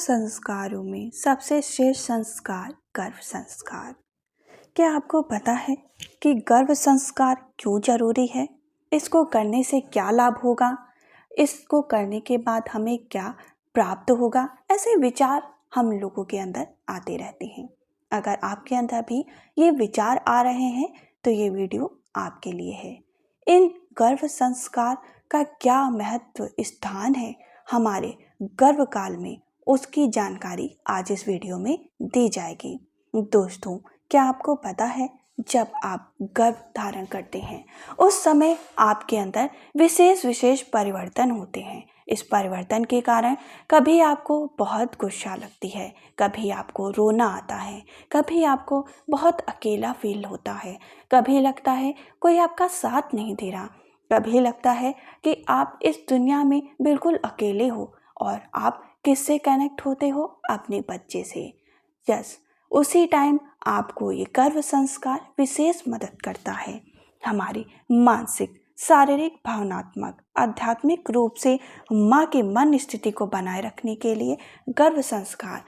संस्कारों में सबसे श्रेष्ठ संस्कार गर्भ संस्कार। क्या आपको पता है कि गर्भ संस्कार क्यों जरूरी है? इसको करने से क्या लाभ होगा? इसको करने के बाद हमें क्या प्राप्त होगा? ऐसे विचार हम लोगों के अंदर आते रहते हैं। अगर आपके अंदर भी ये विचार आ रहे हैं तो ये वीडियो आपके लिए है। इन गर्भ संस्कार का क्या महत्व स्थान है हमारे गर्भ काल में, उसकी जानकारी आज इस वीडियो में दी जाएगी। दोस्तों, क्या आपको पता है जब आप गर्भ धारण करते हैं उस समय आपके अंदर विशेष परिवर्तन होते हैं। इस परिवर्तन के कारण कभी आपको बहुत गुस्सा लगती है, कभी आपको रोना आता है, कभी आपको बहुत अकेला फील होता है, कभी लगता है कोई आपका साथ नहीं दे रहा, कभी लगता है कि आप इस दुनिया में बिल्कुल अकेले हो और आप किससे कनेक्ट होते हो? अपने बच्चे से। यस, उसी टाइम आपको ये गर्भ संस्कार विशेष मदद करता है। हमारी मानसिक, शारीरिक, भावनात्मक, आध्यात्मिक रूप से माँ के मन स्थिति को बनाए रखने के लिए गर्भ संस्कार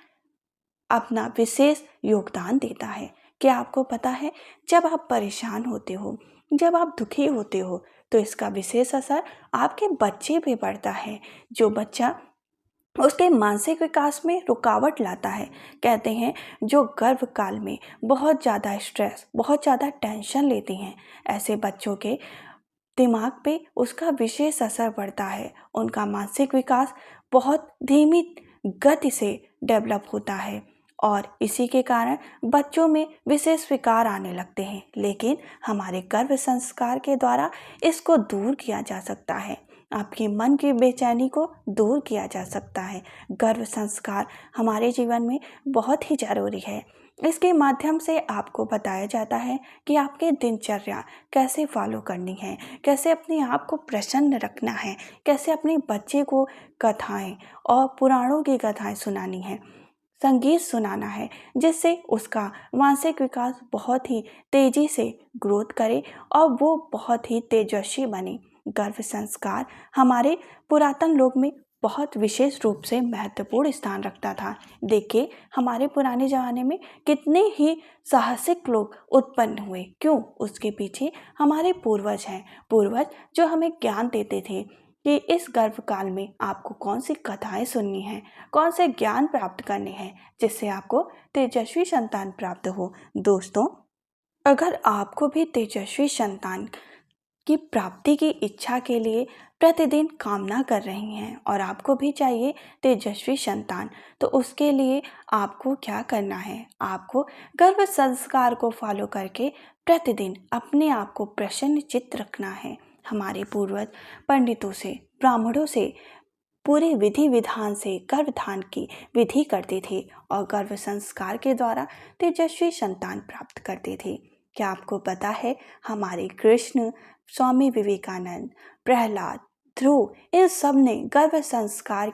अपना विशेष योगदान देता है। क्या आपको पता है जब आप परेशान होते हो, जब आप दुखी होते हो तो इसका विशेष असर आपके बच्चे पे पड़ता है। जो बच्चा उसके मानसिक विकास में रुकावट लाता है, कहते हैं जो गर्भ काल में बहुत ज़्यादा स्ट्रेस, बहुत ज़्यादा टेंशन लेते हैं, ऐसे बच्चों के दिमाग पे उसका विशेष असर पड़ता है। उनका मानसिक विकास बहुत धीमी गति से डेवलप होता है और इसी के कारण बच्चों में विशेष विकार आने लगते हैं। लेकिन हमारे गर्भ संस्कार के द्वारा इसको दूर किया जा सकता है। आपके मन की बेचैनी को दूर किया जा सकता है। गर्भ संस्कार हमारे जीवन में बहुत ही ज़रूरी है। इसके माध्यम से आपको बताया जाता है कि आपकी दिनचर्या कैसे फॉलो करनी है, कैसे अपने आप को प्रसन्न रखना है, कैसे अपने बच्चे को कथाएं और पुराणों की कथाएं सुनानी है, संगीत सुनाना है, जिससे उसका मानसिक विकास बहुत ही तेज़ी से ग्रोथ करे और वो बहुत ही तेजस्वी बने। गर्भ संस्कार हमारे पुरातन लोक में बहुत विशेष रूप से महत्वपूर्ण स्थान रखता था। देखिए, हमारे पुराने ज़माने में कितने ही साहसिक लोग उत्पन्न हुए। क्यों? उसके पीछे हमारे पूर्वज हैं, पूर्वज जो हमें ज्ञान देते थे कि इस गर्भकाल में आपको कौन सी कथाएं सुननी है, कौन से ज्ञान प्राप्त करने हैं, जिससे आपको तेजस्वी संतान प्राप्त हो। दोस्तों, अगर आपको भी तेजस्वी संतान की प्राप्ति की इच्छा के लिए प्रतिदिन कामना कर रही हैं और आपको भी चाहिए तेजस्वी संतान, तो उसके लिए आपको क्या करना है? आपको गर्भ संस्कार को फॉलो करके प्रतिदिन अपने आप को प्रसन्नचित्त रखना है। हमारे पूर्वज पंडितों से, ब्राह्मणों से पूरे विधि विधान से गर्भधान की विधि करते थे और गर्भ संस्कार के द्वारा तेजस्वी संतान प्राप्त करते थे। क्या आपको पता है हमारे कृष्ण, स्वामी विवेकानंद, प्रहलाद, ध्रुव, इन सब ने गर्भ संस्कार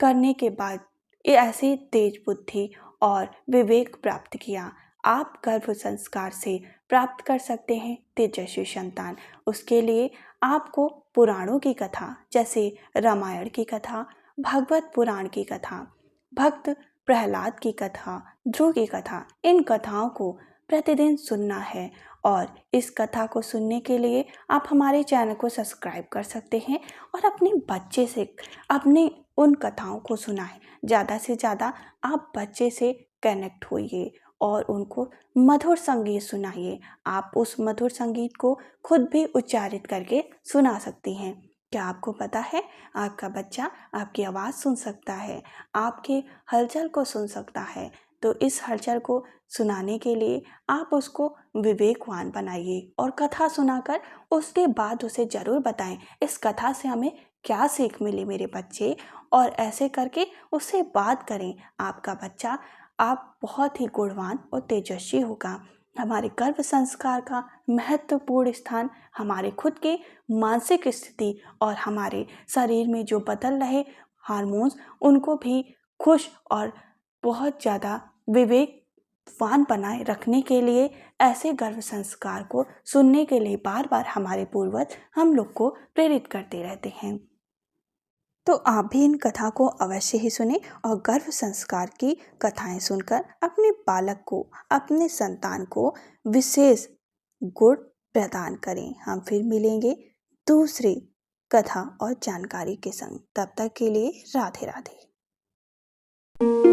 करने के बाद ऐसी तेज बुद्धि और विवेक प्राप्त किया। आप गर्भ संस्कार से प्राप्त कर सकते हैं तेजस्वी संतान। उसके लिए आपको पुराणों की कथा, जैसे रामायण की कथा, भागवत पुराण की कथा, भक्त प्रहलाद की कथा, ध्रुव की कथा, इन कथाओं को प्रतिदिन सुनना है। और इस कथा को सुनने के लिए आप हमारे चैनल को सब्सक्राइब कर सकते हैं और अपने बच्चे से अपने उन कथाओं को सुनाएं। ज़्यादा से ज़्यादा आप बच्चे से कनेक्ट होइए और उनको मधुर संगीत सुनाइए। आप उस मधुर संगीत को खुद भी उच्चारित करके सुना सकती हैं। क्या आपको पता है आपका बच्चा आपकी आवाज़ सुन सकता है, आपके हलचल को सुन सकता है? तो इस हलचल को सुनाने के लिए आप उसको विवेकवान बनाइए और कथा सुनाकर उसके बाद उसे ज़रूर बताएं, इस कथा से हमें क्या सीख मिली मेरे बच्चे, और ऐसे करके उससे बात करें। आपका बच्चा आप बहुत ही गुणवान और तेजस्वी होगा। हमारे गर्भ संस्कार का महत्वपूर्ण स्थान हमारे खुद के मानसिक स्थिति और हमारे शरीर में जो बदल रहे हार्मोन्स, उनको भी खुश और बहुत ज़्यादा विवेकवान बनाए रखने के लिए ऐसे गर्भ संस्कार को सुनने के लिए बार बार हमारे पूर्वज हम लोग को प्रेरित करते रहते हैं। तो आप भी इन कथा को अवश्य ही सुने और गर्भ संस्कार की कथाएं सुनकर अपने बालक को, अपने संतान को विशेष गुण प्रदान करें। हम फिर मिलेंगे दूसरी कथा और जानकारी के संग। तब तक के लिए राधे राधे।